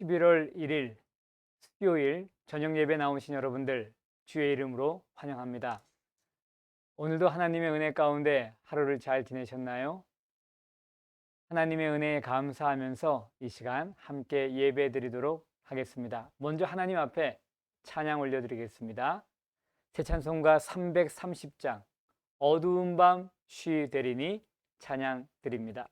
11월 1일 수요일 저녁 예배 나오신 여러분들 주의 이름으로 환영합니다. 오늘도 하나님의 은혜 가운데 하루를 잘 지내셨나요? 하나님의 은혜에 감사하면서 이 시간 함께 예배 드리도록 하겠습니다. 먼저 하나님 앞에 찬양 올려드리겠습니다. 새 찬송가 330장 어두운 밤 쉬되리니 찬양 드립니다.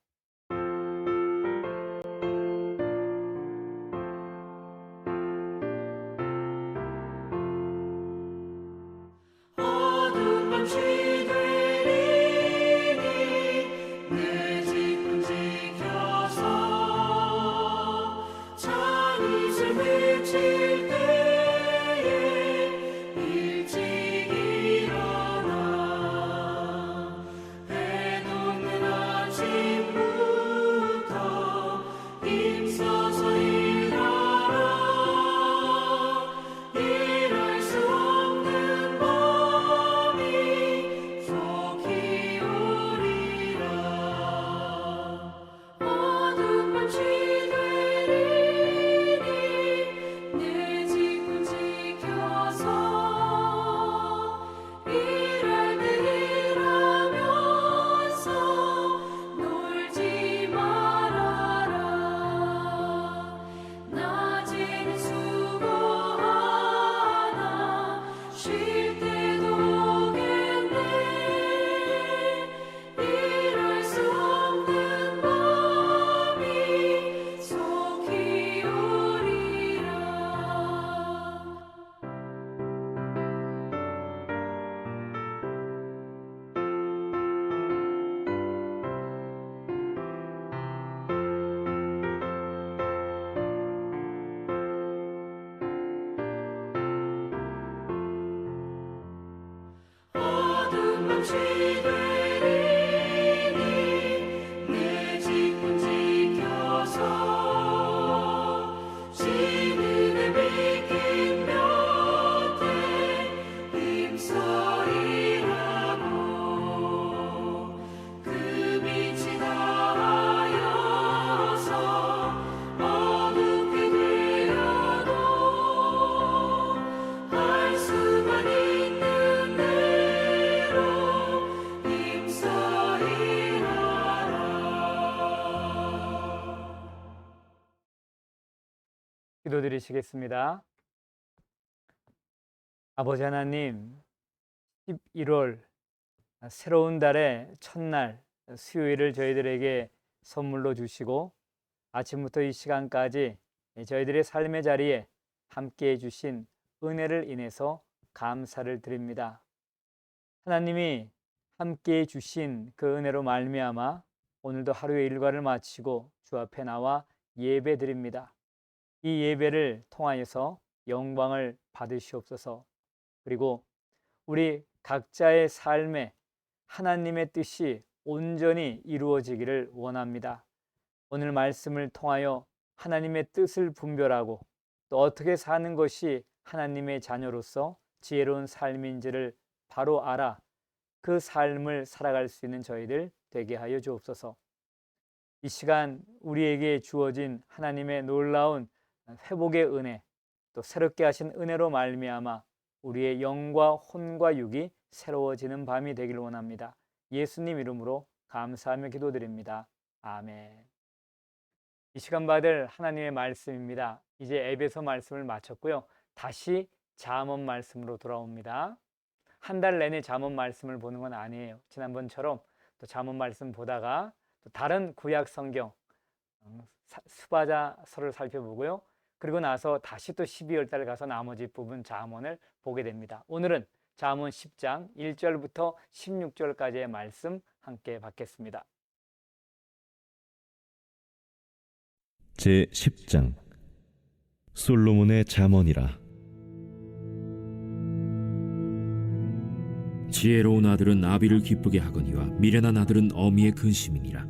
기도드리시겠습니다. 아버지 하나님, 11월 새로운 달의 첫날 수요일을 저희들에게 선물로 주시고 아침부터 이 시간까지 저희들의 삶의 자리에 함께해 주신 은혜를 인해서 감사를 드립니다. 하나님이 함께해 주신 그 은혜로 말미암아 오늘도 하루의 일과를 마치고 주 앞에 나와 예배 드립니다. 이 예배를 통하여서 영광을 받으시옵소서. 그리고 우리 각자의 삶에 하나님의 뜻이 온전히 이루어지기를 원합니다. 오늘 말씀을 통하여 하나님의 뜻을 분별하고 또 어떻게 사는 것이 하나님의 자녀로서 지혜로운 삶인지를 바로 알아 그 삶을 살아갈 수 있는 저희들 되게 하여 주옵소서. 이 시간 우리에게 주어진 하나님의 놀라운 회복의 은혜, 또 새롭게 하신 은혜로 말미암아 우리의 영과 혼과 육이 새로워지는 밤이 되길 원합니다. 예수님 이름으로 감사하며 기도드립니다. 아멘. 이 시간 받을 하나님의 말씀입니다. 이제 에베소 말씀을 마쳤고요. 다시 잠언 말씀으로 돌아옵니다. 한 달 내내 잠언 말씀을 보는 건 아니에요. 지난번처럼 또 잠언 말씀 보다가 또 다른 구약 성경 스바자서를 살펴보고요. 그리고 나서 다시 또 12월 달 가서 나머지 부분 잠언을 보게 됩니다. 오늘은 잠언 10장 1절부터 16절까지의 말씀 함께 받겠습니다. 제10장 솔로몬의 잠언이라. 지혜로운 아들은 아비를 기쁘게 하거니와 미련한 아들은 어미의 근심이니라.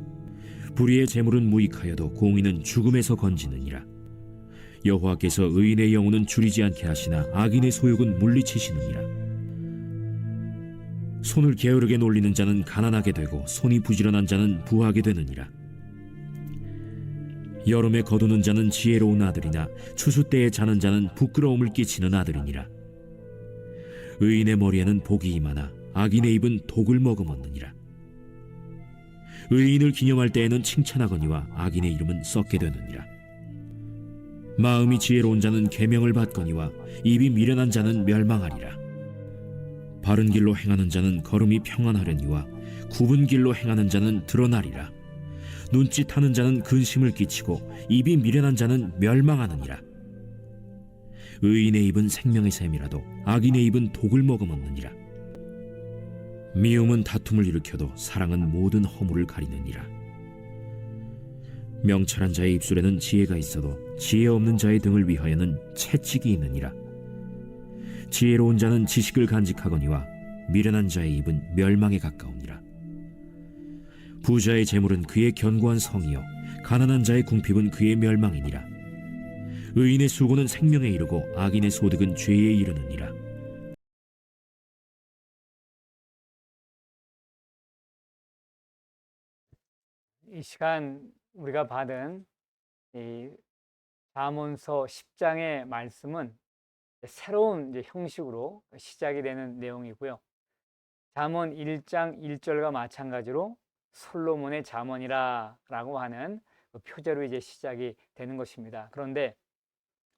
불의의 재물은 무익하여도 공의는 죽음에서 건지느니라. 여호와께서 의인의 영혼은 줄이지 않게 하시나 악인의 소욕은 물리치시느니라. 손을 게으르게 놀리는 자는 가난하게 되고 손이 부지런한 자는 부하게 되느니라. 여름에 거두는 자는 지혜로운 아들이나 추수 때에 자는 자는 부끄러움을 끼치는 아들이니라. 의인의 머리에는 복이 임하나 악인의 입은 독을 머금었느니라. 의인을 기념할 때에는 칭찬하거니와 악인의 이름은 썩게 되느니라. 마음이 지혜로운 자는 계명을 받거니와 입이 미련한 자는 멸망하리라. 바른 길로 행하는 자는 걸음이 평안하려니와 굽은 길로 행하는 자는 드러나리라. 눈짓하는 자는 근심을 끼치고 입이 미련한 자는 멸망하느니라. 의인의 입은 생명의 샘이라도 악인의 입은 독을 머금었느니라. 미움은 다툼을 일으켜도 사랑은 모든 허물을 가리느니라. 명철한 자의 입술에는 지혜가 있어도 지혜 없는 자의 등을 위하여는 채찍이 있느니라. 지혜로운 자는 지식을 간직하거니와 미련한 자의 입은 멸망에 가까우니라. 부자의 재물은 그의 견고한 성이요 가난한 자의 궁핍은 그의 멸망이니라. 의인의 수고는 생명에 이르고 악인의 소득은 죄에 이르느니라. 이 시간 우리가 받은 이 잠언서 10장의 말씀은 새로운 이제 형식으로 시작이 되는 내용이고요. 잠언 1장 1절과 마찬가지로 솔로몬의 잠언이라고 하는 그 표제로 이제 시작이 되는 것입니다. 그런데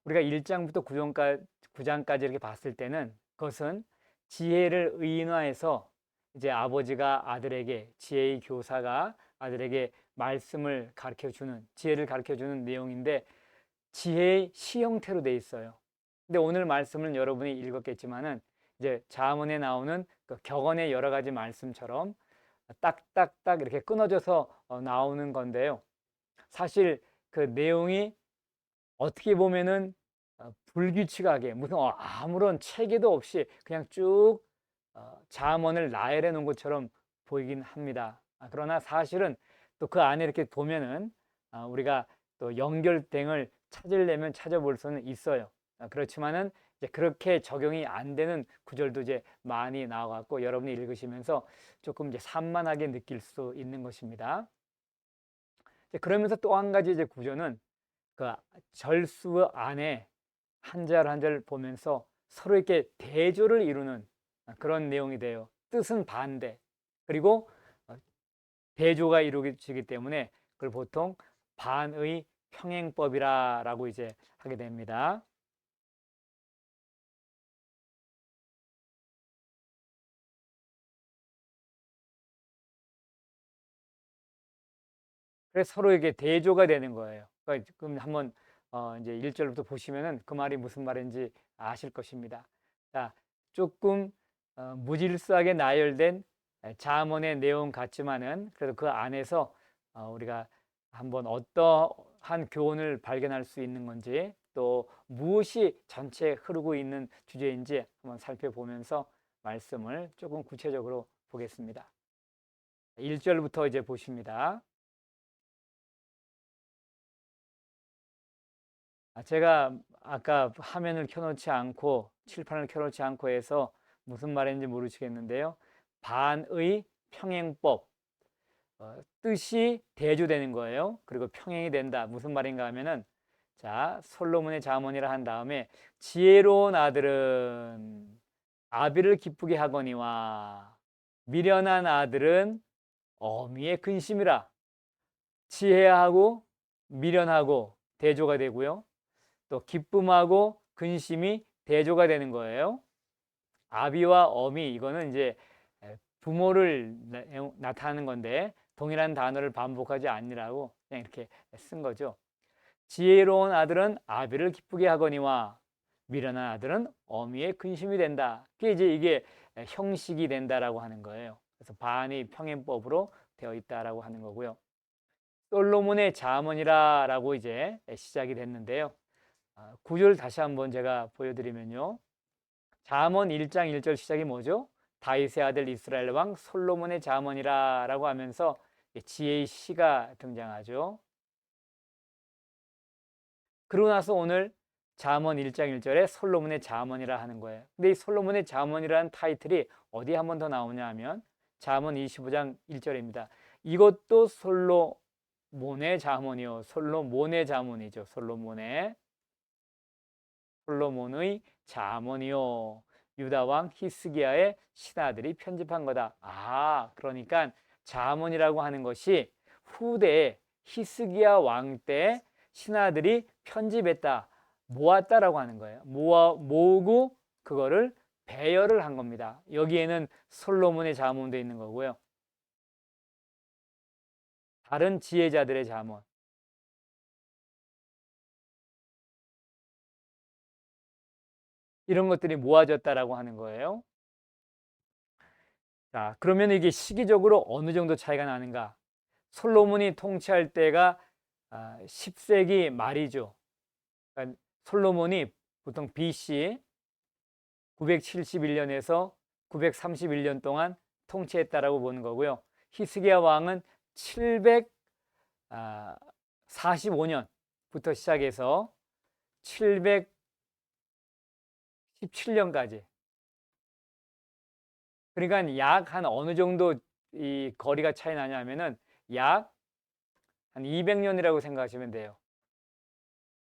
우리가 1장부터 9장까지 이렇게 봤을 때는 그것은 지혜를 의인화해서 이제 아버지가 아들에게, 지혜의 교사가 아들에게 말씀을 가르쳐주는, 지혜를 가르쳐주는 내용인데 지혜의 시 형태로 돼 있어요. 근데 오늘 말씀은 여러분이 읽었겠지만은 이제 잠언에 나오는 그 격언의 여러 가지 말씀처럼 딱딱딱 이렇게 끊어져서 나오는 건데요. 사실 그 내용이 어떻게 보면은 불규칙하게 무슨 아무런 체계도 없이 그냥 쭉 잠언을 나열해 놓은 것처럼 보이긴 합니다. 그러나 사실은 또 그 안에 이렇게 보면은 우리가 또 연결점을 찾으려면 찾아볼 수는 있어요. 그렇지만은 이제 그렇게 적용이 안 되는 구절도 이제 많이 나와갖고 여러분이 읽으시면서 조금 이제 산만하게 느낄 수 있는 것입니다. 그러면서 또 한 가지 이제 구조는 그 절수 안에 한 절 한 절 보면서 서로 이렇게 대조를 이루는 그런 내용이 돼요. 뜻은 반대. 그리고 대조가 이루어지기 때문에 그걸 보통 반의 평행법이라고 이제 하게 됩니다. 그래서 서로에게 대조가 되는 거예요. 그러니까 지금 한번 이제 1절부터 보시면은 그 말이 무슨 말인지 아실 것입니다. 자, 조금 무질서하게 나열된 잠언의 내용 같지만은 그래도 그 안에서 우리가 한번 어떠한 교훈을 발견할 수 있는 건지 또 무엇이 전체에 흐르고 있는 주제인지 한번 살펴보면서 말씀을 조금 구체적으로 보겠습니다. 1절부터 이제 보십니다. 제가 아까 화면을 켜놓지 않고 칠판을 켜놓지 않고 해서 무슨 말인지 모르시겠는데요. 반의 평행법, 뜻이 대조되는 거예요. 그리고 평행이 된다. 무슨 말인가 하면은 자, 솔로몬의 잠언이라 한 다음에 지혜로운 아들은 아비를 기쁘게 하거니와 미련한 아들은 어미의 근심이라. 지혜하고 미련하고 대조가 되고요. 또 기쁨하고 근심이 대조가 되는 거예요. 아비와 어미, 이거는 이제 부모를 나타내는 건데 동일한 단어를 반복하지 않으라고 그냥 이렇게 쓴 거죠. 지혜로운 아들은 아비를 기쁘게 하거니와 미련한 아들은 어미의 근심이 된다. 그게 이제 이게 형식이 된다라고 하는 거예요. 그래서 반의 평행법으로 되어 있다라고 하는 거고요. 솔로몬의 잠언이라고 이제 시작이 됐는데요. 구절 다시 한번 제가 보여드리면요. 잠언 1장 1절 시작이 뭐죠? 다윗의 아들 이스라엘 왕 솔로몬의 잠언이라고 하면서 지혜의 시가 등장하죠. 그러고 나서 오늘 잠언 1장 1절에 솔로몬의 잠언이라 하는 거예요. 근데 이 솔로몬의 잠언이라는 타이틀이 어디 한 번 더 나오냐 하면 잠언 25장 1절입니다. 이것도 솔로몬의 솔로몬의 자문이요. 솔로몬의 자문이죠. 솔로몬의 자문이요. 유다 왕 히스기야의 신하들이 편집한 거다. 아, 그러니까 자문이라고 하는 것이 후대 히스기야 왕 때 신하들이 편집했다, 모았다라고 하는 거예요. 모으고 그거를 배열을 한 겁니다. 여기에는 솔로몬의 자문도 있는 거고요. 다른 지혜자들의 자문. 이런 것들이 모아졌다라고 하는 거예요. 자, 그러면 이게 시기적으로 어느 정도 차이가 나는가? 솔로몬이 통치할 때가 10세기 말이죠. 그러니까 솔로몬이 보통 BC 971년에서 931년 동안 통치했다라고 보는 거고요. 히스기야 왕은 745년부터 시작해서 717년까지. 그러니까 약 한 어느 정도 이 거리가 차이 나냐면은 약 한 200년이라고 생각하시면 돼요.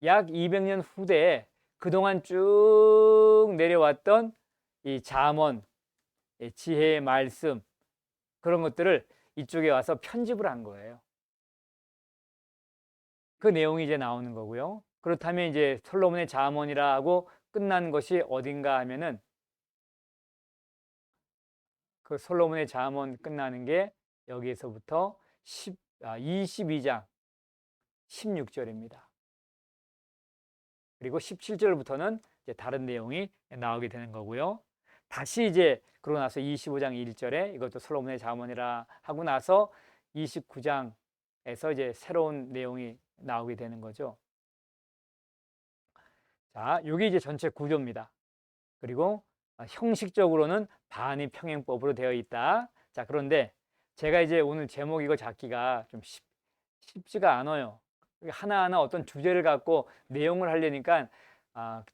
약 200년 후대에 그동안 쭉 내려왔던 이 잠언, 지혜의 말씀, 그런 것들을 이쪽에 와서 편집을 한 거예요. 그 내용이 이제 나오는 거고요. 그렇다면 이제 솔로몬의 잠언이라고 끝난 것이 어딘가 하면은 그 솔로몬의 잠언 끝나는 게 여기에서부터 22장 16절입니다. 그리고 17절부터는 이제 다른 내용이 나오게 되는 거고요. 다시 이제 그러고 나서 25장 1절에 이것도 솔로몬의 잠언이라 하고 나서 29장에서 이제 새로운 내용이 나오게 되는 거죠. 자, 이게 이제 전체 구조입니다. 그리고 형식적으로는 반이 평행법으로 되어 있다. 자, 그런데 제가 이제 오늘 제목 이거 잡기가 좀 쉽지가 않아요. 하나하나 어떤 주제를 갖고 내용을 하려니까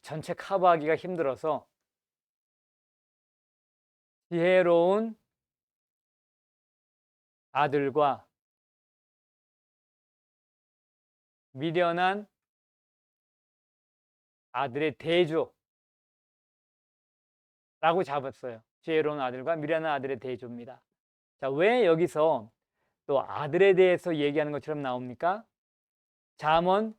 전체 커버하기가 힘들어서 지혜로운 아들과 미련한 아들의 대조라고 잡았어요. 지혜로운 아들과 미련한 아들의 대조입니다. 자, 왜 여기서 또 아들에 대해서 얘기하는 것처럼 나옵니까? 잠언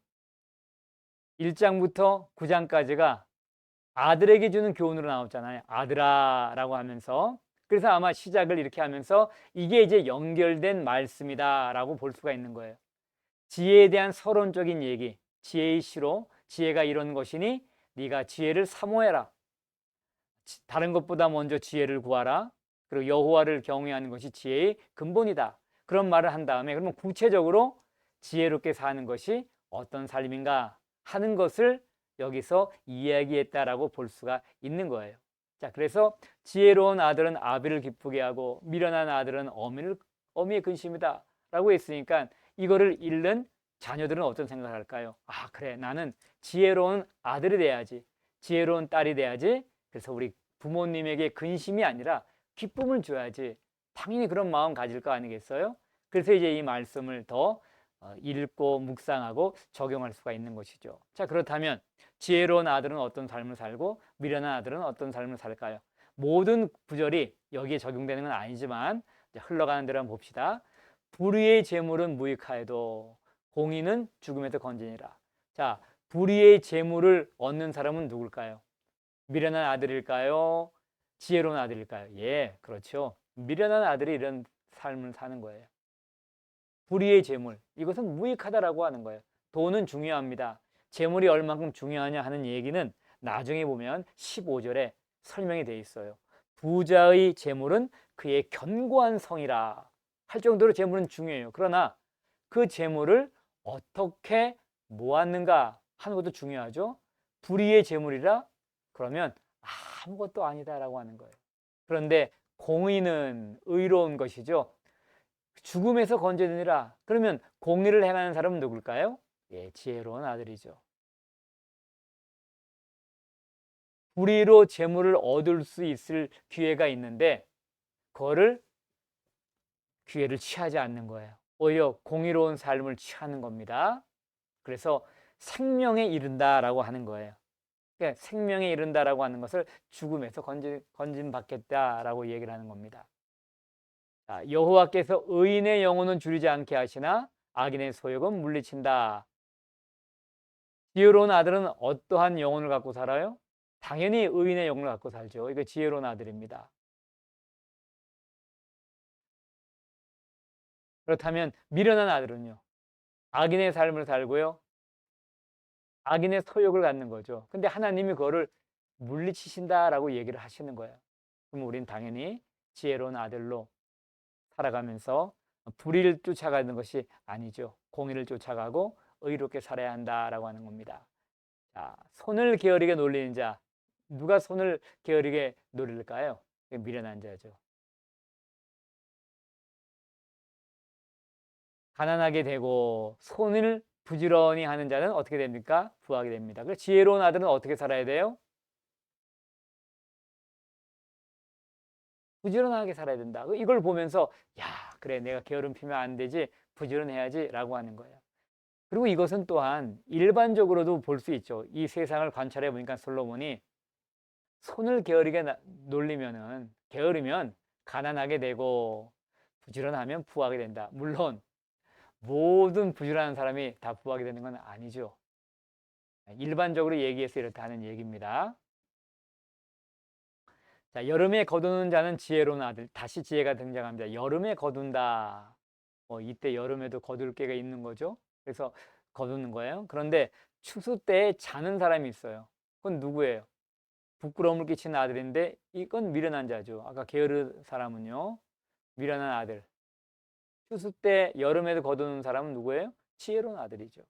1장부터 9장까지가 아들에게 주는 교훈으로 나왔잖아요. 아들아 라고 하면서. 그래서 아마 시작을 이렇게 하면서 이게 이제 연결된 말씀이다 라고 볼 수가 있는 거예요. 지혜에 대한 서론적인 얘기, 지혜의 시로 지혜가 이런 것이니 네가 지혜를 사모해라. 다른 것보다 먼저 지혜를 구하라. 그리고 여호와를 경외하는 것이 지혜의 근본이다. 그런 말을 한 다음에 그러면 구체적으로 지혜롭게 사는 것이 어떤 삶인가 하는 것을 여기서 이야기했다라고 볼 수가 있는 거예요. 자, 그래서 지혜로운 아들은 아비를 기쁘게 하고 미련한 아들은 어미의 근심이다 라고 했으니까 이거를 읽는 자녀들은 어떤 생각을 할까요? 아, 그래, 나는 지혜로운 아들이 돼야지, 지혜로운 딸이 돼야지. 그래서 우리 부모님에게 근심이 아니라 기쁨을 줘야지. 당연히 그런 마음 가질 거 아니겠어요? 그래서 이제 이 말씀을 더 읽고 묵상하고 적용할 수가 있는 것이죠. 자, 그렇다면 지혜로운 아들은 어떤 삶을 살고 미련한 아들은 어떤 삶을 살까요? 모든 구절이 여기에 적용되는 건 아니지만 흘러가는 대로 한번 봅시다. 불의의 재물은 무익하여도 공의는 죽음에서 건지니라. 자, 불의의 재물을 얻는 사람은 누굴까요? 미련한 아들일까요? 지혜로운 아들일까요? 예, 그렇죠. 미련한 아들이 이런 삶을 사는 거예요. 불의의 재물, 이것은 무익하다라고 하는 거예요. 돈은 중요합니다. 재물이 얼만큼 중요하냐 하는 얘기는 나중에 보면 15절에 설명이 되어 있어요. 부자의 재물은 그의 견고한 성이라 할 정도로 재물은 중요해요. 그러나 그 재물을 어떻게 모았는가 하는 것도 중요하죠. 불의의 재물이라 그러면 아무것도 아니다라고 하는 거예요. 그런데 공의는 의로운 것이죠. 죽음에서 건져내니라. 그러면 공의를 행하는 사람은 누굴까요? 예, 지혜로운 아들이죠. 불의로 재물을 얻을 수 있을 기회가 있는데 그거를 기회를 취하지 않는 거예요. 오히려 공의로운 삶을 취하는 겁니다. 그래서 생명에 이른다라고 하는 거예요. 그러니까 생명에 이른다라고 하는 것을 죽음에서 건진받겠다라고 얘기를 하는 겁니다. 자, 여호와께서 의인의 영혼은 줄이지 않게 하시나 악인의 소욕은 물리친다. 지혜로운 아들은 어떠한 영혼을 갖고 살아요? 당연히 의인의 영혼을 갖고 살죠. 이거 지혜로운 아들입니다. 그렇다면 미련한 아들은요? 악인의 삶을 살고요. 악인의 소욕을 갖는 거죠. 근데 하나님이 그거를 물리치신다라고 얘기를 하시는 거예요. 그럼 우린 당연히 지혜로운 아들로 살아가면서 불의를 쫓아가는 것이 아니죠. 공의를 쫓아가고 의롭게 살아야 한다라고 하는 겁니다. 자, 손을 게으르게 놀리는 자, 누가 손을 게으르게 놀릴까요? 미련한 자죠. 가난하게 되고 손을 부지런히 하는 자는 어떻게 됩니까? 부하게 됩니다. 그래서 지혜로운 아들은 어떻게 살아야 돼요? 부지런하게 살아야 된다. 이걸 보면서 야, 그래, 내가 게으름 피면 안 되지, 부지런해야지 라고 하는 거예요. 그리고 이것은 또한 일반적으로도 볼 수 있죠. 이 세상을 관찰해 보니까 솔로몬이 손을 게으르게 게으르면 가난하게 되고 부지런하면 부하게 된다. 물론 모든 부지런한 사람이 다 부하게 되는 건 아니죠. 일반적으로 얘기해서 이렇다 하는 얘기입니다. 자, 여름에 거두는 자는 지혜로운 아들. 다시 지혜가 등장합니다. 여름에 거둔다. 이때 여름에도 거둘 게가 있는 거죠. 그래서 거두는 거예요. 그런데 추수 때 자는 사람이 있어요. 그건 누구예요? 부끄러움을 끼치는 아들인데 이건 미련한 자죠. 아까 게으른 사람은요. 미련한 아들. 추수 때 여름에도 거두는 사람은 누구예요? 지혜로운 아들이죠.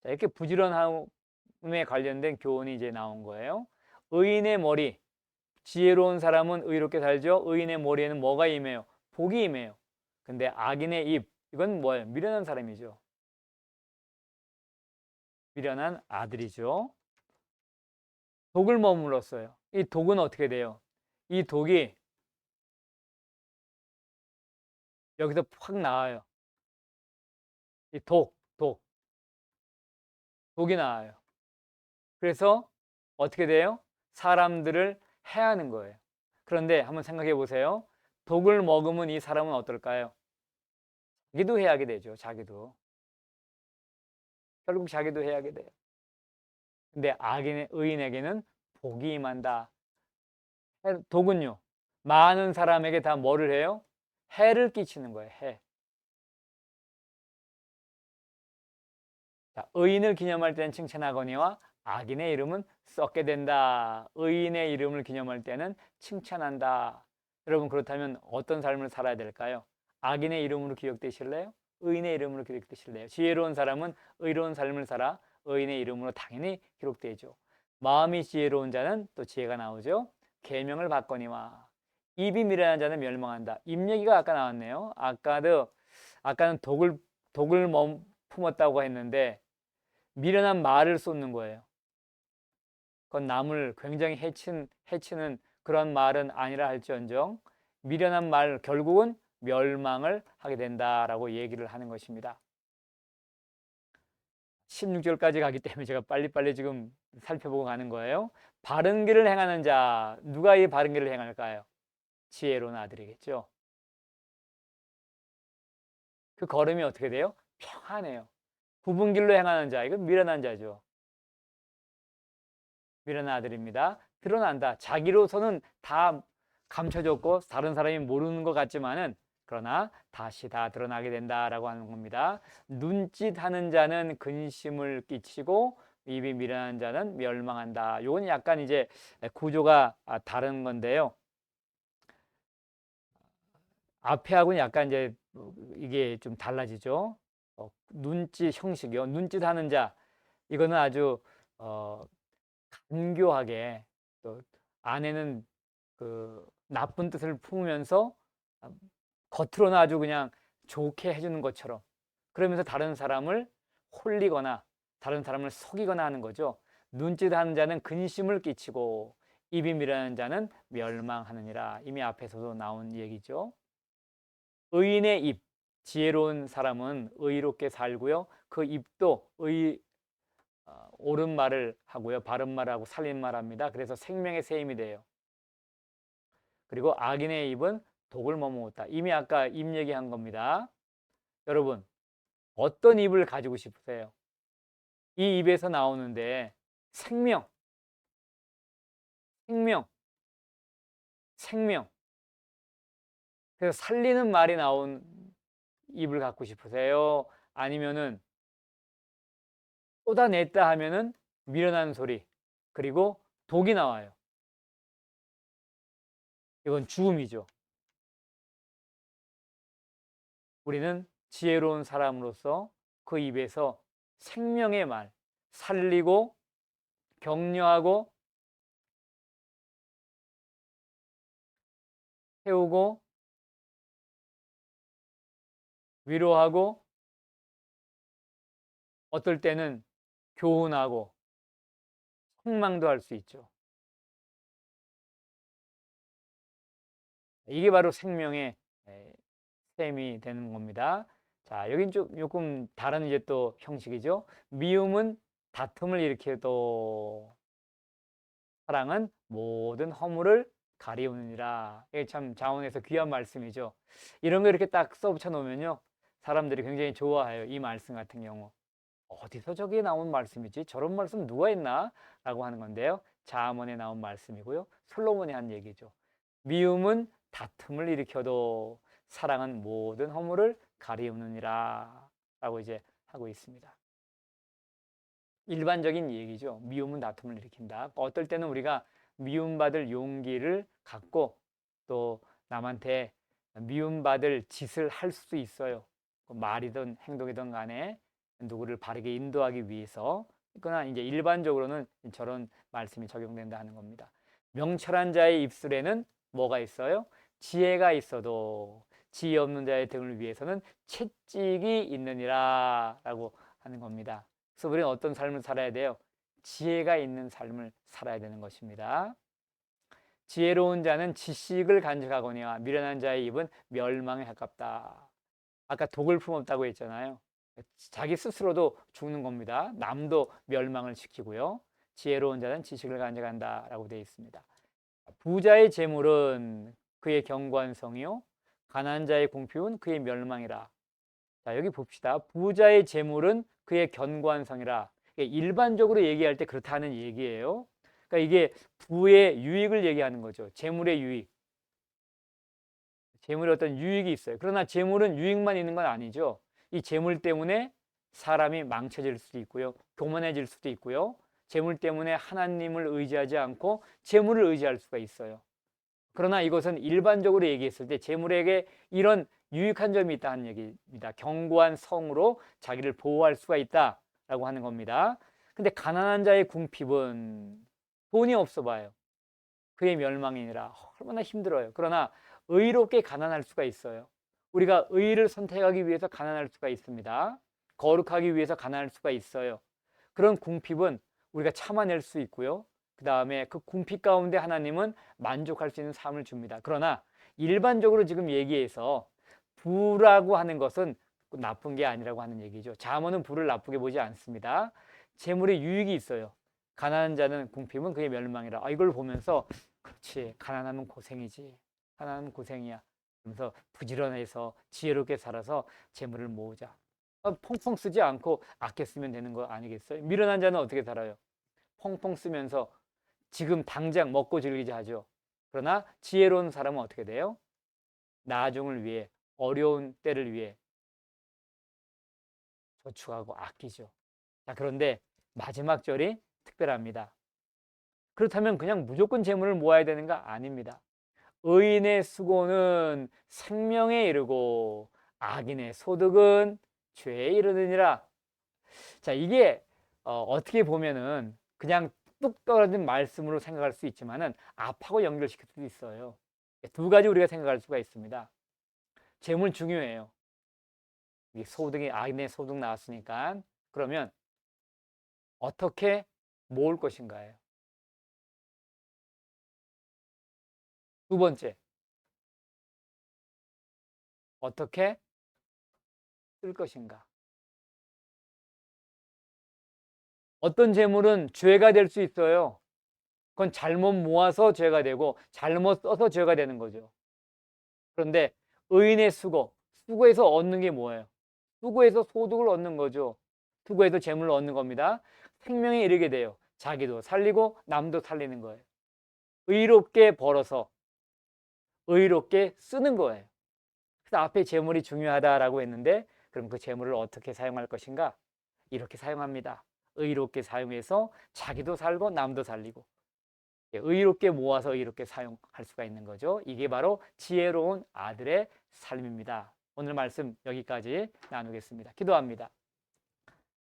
자, 이렇게 부지런함에 관련된 교훈이 이제 나온 거예요. 의인의 머리. 지혜로운 사람은 의롭게 살죠. 의인의 머리에는 뭐가 임해요? 복이 임해요. 근데 악인의 입. 이건 뭐예요? 미련한 사람이죠. 미련한 아들이죠. 독을 머물렀어요. 이 독은 어떻게 돼요? 이 독이 여기서 확 나와요. 이 독이 나와요. 그래서 어떻게 돼요? 사람들을 해하는 거예요. 그런데 한번 생각해 보세요. 독을 먹으면 이 사람은 어떨까요? 자기도 해하게 되죠. 자기도. 결국 자기도 해하게 돼요. 근데 의인에게는 복이 임한다. 독은요. 많은 사람에게 다 뭐를 해요? 해를 끼치는 거예요. 해. 자, 의인을 기념할 때는 칭찬하거니와 악인의 이름은 썩게 된다. 의인의 이름을 기념할 때는 칭찬한다. 여러분 그렇다면 어떤 삶을 살아야 될까요? 악인의 이름으로 기억되실래요? 의인의 이름으로 기록되실래요? 지혜로운 사람은 의로운 삶을 살아 의인의 이름으로 당연히 기록되죠. 마음이 지혜로운 자는 또 지혜가 나오죠. 계명을 받거니와 입이 미련한 자는 멸망한다. 입 얘기가 아까 나왔네요. 아까는 독을 품었다고 했는데 미련한 말을 쏟는 거예요. 그건 남을 굉장히 해치는 그런 말은 아니라 할지언정 미련한 말 결국은 멸망을 하게 된다라고 얘기를 하는 것입니다. 16절까지 가기 때문에 제가 빨리빨리 지금 살펴보고 가는 거예요. 바른 길을 행하는 자, 누가 이 바른 길을 행할까요? 지혜로운 아들이겠죠. 그 걸음이 어떻게 돼요? 평안해요. 굽은 길로 행하는 자, 이건 미련한 자죠. 미련한 아들입니다. 드러난다. 자기로서는 다 감춰졌고 다른 사람이 모르는 것 같지만은 그러나 다시 다 드러나게 된다라고 하는 겁니다. 눈짓하는 자는 근심을 끼치고 입이 미련한 자는 멸망한다. 요건 약간 이제 구조가 다른 건데요. 앞에하고는 약간 이제 이게 좀 달라지죠. 눈짓 형식이요. 눈짓하는 자 이거는 아주 간교하게 또 안에는 그 나쁜 뜻을 품으면서 겉으로는 아주 그냥 좋게 해주는 것처럼 그러면서 다른 사람을 홀리거나 다른 사람을 속이거나 하는 거죠. 눈짓하는 자는 근심을 끼치고 입이 미련한 자는 멸망하느니라. 이미 앞에서도 나온 얘기죠. 의인의 입, 지혜로운 사람은 의롭게 살고요. 그 입도 옳은 말을 하고요. 바른 말을 하고 살린 말을 합니다. 그래서 생명의 샘이 돼요. 그리고 악인의 입은 독을 머금었다. 이미 아까 입 얘기한 겁니다. 여러분, 어떤 입을 가지고 싶으세요? 이 입에서 나오는데 생명, 생명, 생명. 그래서 살리는 말이 나온 입을 갖고 싶으세요? 아니면은 쏟아냈다 하면은 미련한 소리, 그리고 독이 나와요. 이건 죽음이죠. 우리는 지혜로운 사람으로서 그 입에서 생명의 말, 살리고 격려하고 세우고 위로하고 어떨 때는 교훈하고 책망도 할 수 있죠. 이게 바로 생명의 셈이 되는 겁니다. 자, 여긴 좀 조금 다른 이제 또 형식이죠. 미움은 다툼을 일으켜도 사랑은 모든 허물을 가리우느니라. 이게 참 자원에서 귀한 말씀이죠. 이런 거 이렇게 딱 써붙여 놓으면요, 사람들이 굉장히 좋아해요. 이 말씀 같은 경우 어디서 저게 나온 말씀이지? 저런 말씀 누가 했나? 라고 하는 건데요, 잠언에 나온 말씀이고요, 솔로몬이 한 얘기죠. 미움은 다툼을 일으켜도 사랑은 모든 허물을 가리우느니라 라고 이제 하고 있습니다. 일반적인 얘기죠. 미움은 다툼을 일으킨다. 어떨 때는 우리가 미움받을 용기를 갖고 또 남한테 미움받을 짓을 할 수도 있어요. 말이든 행동이든 간에 누구를 바르게 인도하기 위해서. 그러나 이제 일반적으로는 저런 말씀이 적용된다 하는 겁니다. 명철한 자의 입술에는 뭐가 있어요? 지혜가 있어도 지혜 없는 자의 등을 위해서는 채찍이 있느니라 라고 하는 겁니다. 그래서 우리는 어떤 삶을 살아야 돼요? 지혜가 있는 삶을 살아야 되는 것입니다. 지혜로운 자는 지식을 간직하거니와 미련한 자의 입은 멸망에 가깝다. 아까 독을 품었다고 했잖아요. 자기 스스로도 죽는 겁니다. 남도 멸망을 시키고요. 지혜로운 자는 지식을 간직한다라고 되어 있습니다. 부자의 재물은 그의 경관성이요, 가난한 자의 궁핍은 그의 멸망이라. 자, 여기 봅시다. 부자의 재물은 그의 견관성이라. 일반적으로 얘기할 때 그렇다는 얘기예요. 그러니까 이게 부의 유익을 얘기하는 거죠. 재물의 유익. 재물에 어떤 유익이 있어요. 그러나 재물은 유익만 있는 건 아니죠. 이 재물 때문에 사람이 망쳐질 수도 있고요, 교만해질 수도 있고요, 재물 때문에 하나님을 의지하지 않고 재물을 의지할 수가 있어요. 그러나 이것은 일반적으로 얘기했을 때 재물에게 이런 유익한 점이 있다는 얘기입니다. 견고한 성으로 자기를 보호할 수가 있다라고 하는 겁니다. 근데 가난한 자의 궁핍은 돈이 없어 봐요. 그의 멸망이니라. 얼마나 힘들어요. 그러나 의롭게 가난할 수가 있어요. 우리가 의를 선택하기 위해서 가난할 수가 있습니다. 거룩하기 위해서 가난할 수가 있어요. 그런 궁핍은 우리가 참아낼 수 있고요, 그 다음에 그 궁핍 가운데 하나님은 만족할 수 있는 삶을 줍니다. 그러나 일반적으로 지금 얘기해서 부라고 하는 것은 나쁜 게 아니라고 하는 얘기죠. 잠언은 부를 나쁘게 보지 않습니다. 재물에 유익이 있어요. 가난한 자는 궁핍은 그의 멸망이라. 이걸 보면서 그렇지, 가난하면 고생이지, 가난하면 고생이야, 그러면서 부지런해서 지혜롭게 살아서 재물을 모으자. 펑펑 쓰지 않고 아껴 쓰면 되는 거 아니겠어요? 미련한 자는 어떻게 살아요? 펑펑 쓰면서 지금 당장 먹고 즐기자 하죠. 그러나 지혜로운 사람은 어떻게 돼요? 나중을 위해, 어려운 때를 위해 저축하고 아끼죠. 자, 그런데 마지막 절이 특별합니다. 그렇다면 그냥 무조건 재물을 모아야 되는가? 아닙니다. 의인의 수고는 생명에 이르고 악인의 소득은 죄에 이르느니라. 자, 이게 어떻게 보면은 그냥 뚝 떨어진 말씀으로 생각할 수 있지만은 앞하고 연결시킬 수도 있어요. 두 가지 우리가 생각할 수가 있습니다. 재물 중요해요. 이 소득이, 악인의 소득 나왔으니까. 그러면 어떻게 모을 것인가요? 두 번째, 어떻게 쓸 것인가? 어떤 재물은 죄가 될 수 있어요. 그건 잘못 모아서 죄가 되고 잘못 써서 죄가 되는 거죠. 그런데 의인의 수고해서 얻는 게 뭐예요? 수고해서 소득을 얻는 거죠. 수고해서 재물을 얻는 겁니다. 생명에 이르게 돼요. 자기도 살리고 남도 살리는 거예요. 의롭게 벌어서 의롭게 쓰는 거예요. 그래서 앞에 재물이 중요하다라고 했는데 그럼 그 재물을 어떻게 사용할 것인가? 이렇게 사용합니다. 의롭게 사용해서 자기도 살고 남도 살리고 의롭게 모아서 의롭게 사용할 수가 있는 거죠. 이게 바로 지혜로운 아들의 삶입니다. 오늘 말씀 여기까지 나누겠습니다. 기도합니다.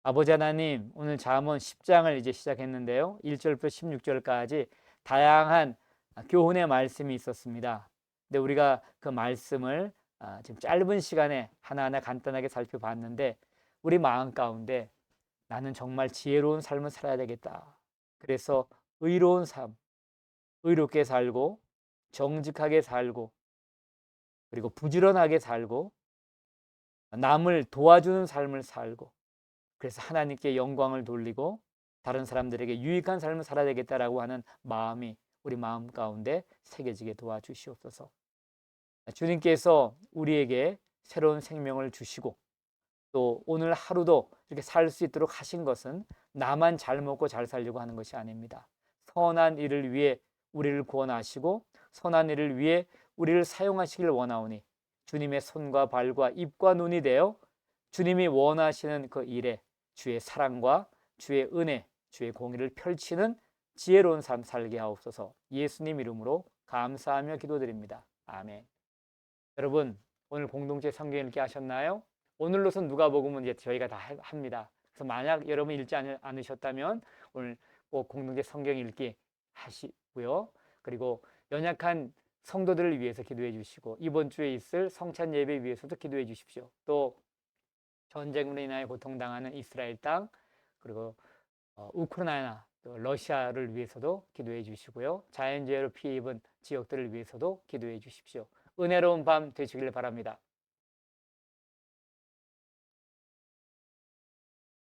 아버지 하나님, 오늘 잠언 10장을 이제 시작했는데요. 1절부터 16절까지 다양한 교훈의 말씀이 있었습니다. 근데 우리가 그 말씀을 지금 짧은 시간에 하나하나 간단하게 살펴봤는데 우리 마음 가운데 나는 정말 지혜로운 삶을 살아야 되겠다. 그래서 의로운 삶, 의롭게 살고 정직하게 살고 그리고 부지런하게 살고 남을 도와주는 삶을 살고 그래서 하나님께 영광을 돌리고 다른 사람들에게 유익한 삶을 살아야 되겠다라고 하는 마음이 우리 마음 가운데 새겨지게 도와주시옵소서. 주님께서 우리에게 새로운 생명을 주시고 또 오늘 하루도 이렇게 살 수 있도록 하신 것은 나만 잘 먹고 잘 살려고 하는 것이 아닙니다. 선한 일을 위해 우리를 구원하시고 선한 일을 위해 우리를 사용하시길 원하오니 주님의 손과 발과 입과 눈이 되어 주님이 원하시는 그 일에 주의 사랑과 주의 은혜, 주의 공의를 펼치는 지혜로운 삶 살게 하옵소서. 예수님 이름으로 감사하며 기도드립니다. 아멘. 여러분, 오늘 공동체 성경 읽기 하셨나요? 오늘로선 누가복음은 이제 저희가 다 합니다. 그래서 만약 여러분 읽지 않으셨다면 오늘 꼭 공동체 성경 읽기 하시고요. 그리고 연약한 성도들을 위해서 기도해 주시고 이번 주에 있을 성찬 예배 위해서도 기도해 주십시오. 또 전쟁으로 인하여 고통당하는 이스라엘 땅 그리고 우크라이나 또 러시아를 위해서도 기도해 주시고요. 자연재해로 피해 입은 지역들을 위해서도 기도해 주십시오. 은혜로운 밤 되시길 바랍니다.